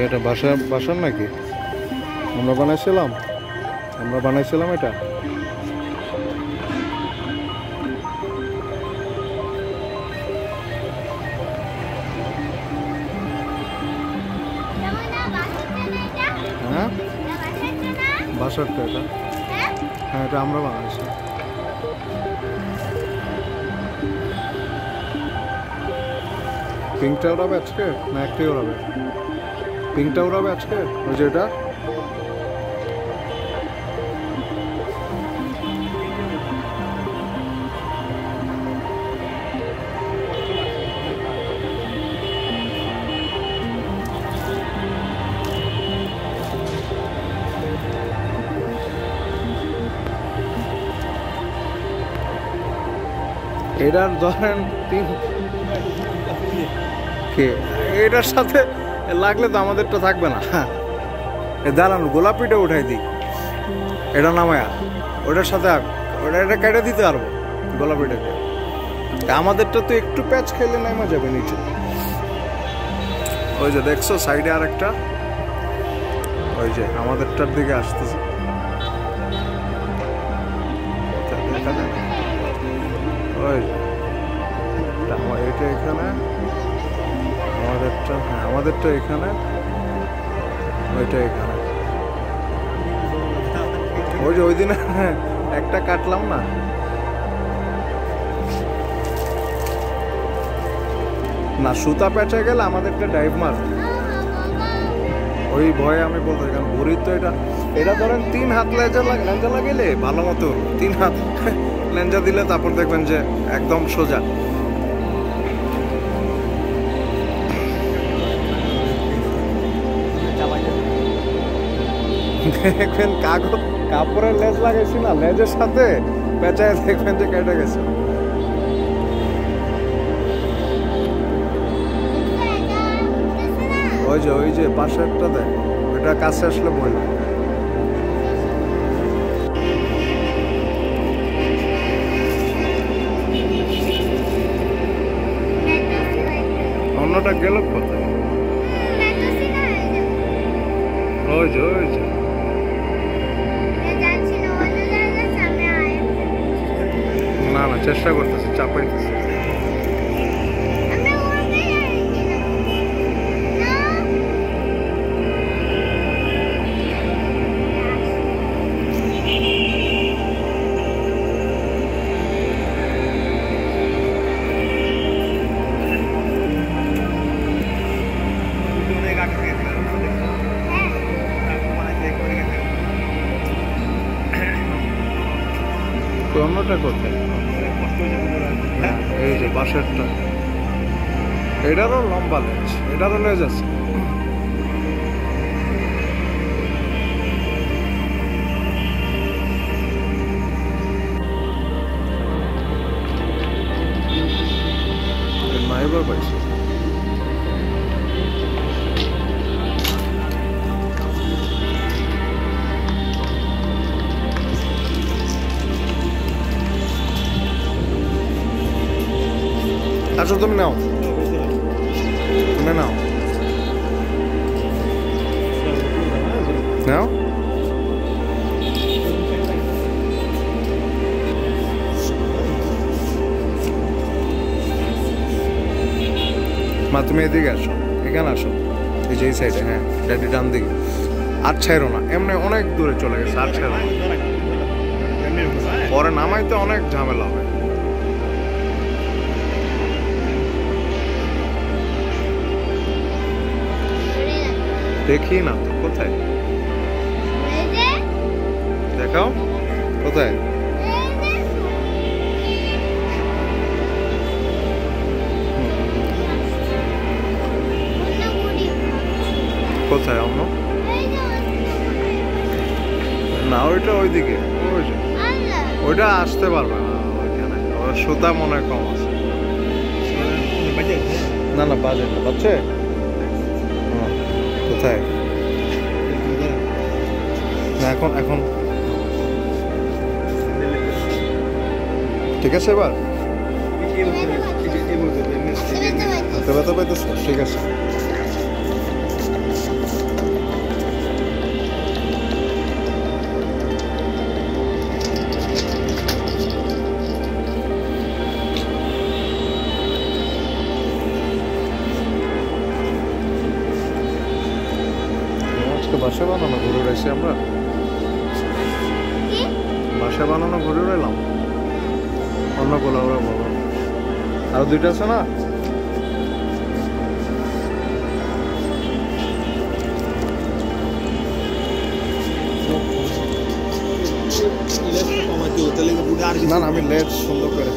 এটা বাসার নাকি? আমরা বানাইছিলাম এটা। হ্যাঁ বাসার তো এটা। হ্যাঁ এটা আমরা বানাইছি। পিঙ্কটা ওরাবে আজকে না একটাই ওরাবে? পিঙ্কটা উড়াবে আজকে ওই যেটা? এটার ধরেন এটার সাথে লাগলে তো আমাদেরটা থাকবে না। দাঁড়ান গোলাপিটা উঠাই দিই, এটা নামায়া ওটার সাথে ওটা এটা কেটে দিতে পারবো গোলাপিটাকে। আমাদেরটা তো একটু প্যাচ খেলে নামা যাবে নিচে। ওই যে দেখছো সাইডে আর একটা, ওই যে আমাদেরটার দিকে আসতেছে। ওই এটা এখানে আমাদেরটা, হ্যাঁ আমাদেরটা এখানে, ওইটা এখানে। ওই যে ওই দিন একটা কাটলাম না, না সুতা পেঁচে গেলে আমাদেরটা ডাইভ মার, ওই ভয়ে আমি বলতে কারণ ঘুরির তো এটা ধরেন 3 হাত লেঞ্জা লাগিলে ভালো মতো 3 হাত লেঞ্জা দিলে তারপর দেখবেন যে একদম সোজা। দেখবেন কাপড়ের লেজ লাগাইছি না, লেজের সাথে পেঁচায় দেখবেন যে কেটে গেছে। ওই যে পাশে একটা দেখ, ওইটা কাছে আসলে বইল। অন্যটা গেল কোথায়? ওই যে না চেষ্টা করতেছি, চাপাইতেছি। অন্যটা কোথায়? এই যে বাঁশেরটা, এটারও লম্বা লেজ, এটারও লেজ আছে। নাইবার পাইছে। আচ্ছা তুমি নাও, নাও মা, তুমি এদিকে আসো, এখানে আসো, এই যে এই সাইডে। হ্যাঁ ড্যাডি ডান দিকে। আর ছাইরো না, এমনি অনেক দূরে চলে গেছে, আর ছাইরো না, পরে নামাইতে অনেক ঝামেলা হবে। দেখি না তো কোথায়, দেখাও কোথায়? কোথায় অন্য? না, ওইটা ওইদিকে, ওই যে ওইটা আসতে পারবে না ওইখানে, ওর সুতা মনে হয় কম আছে। না না বাজে না, বাচ্চে কোথায় না এখন এখন ঠিক আছে এবার হাতে ব্যথা পাইতেছ, ঠিক আছে। বাসা বানানো ঘুরে উড়াইছি আমরা, বাসা বানানো ঘুরে উড়াইলাম অন্য গোলা ওরা বলবো। আরো দুইটা আছে না, না না আমি লেজ সুন্দর করে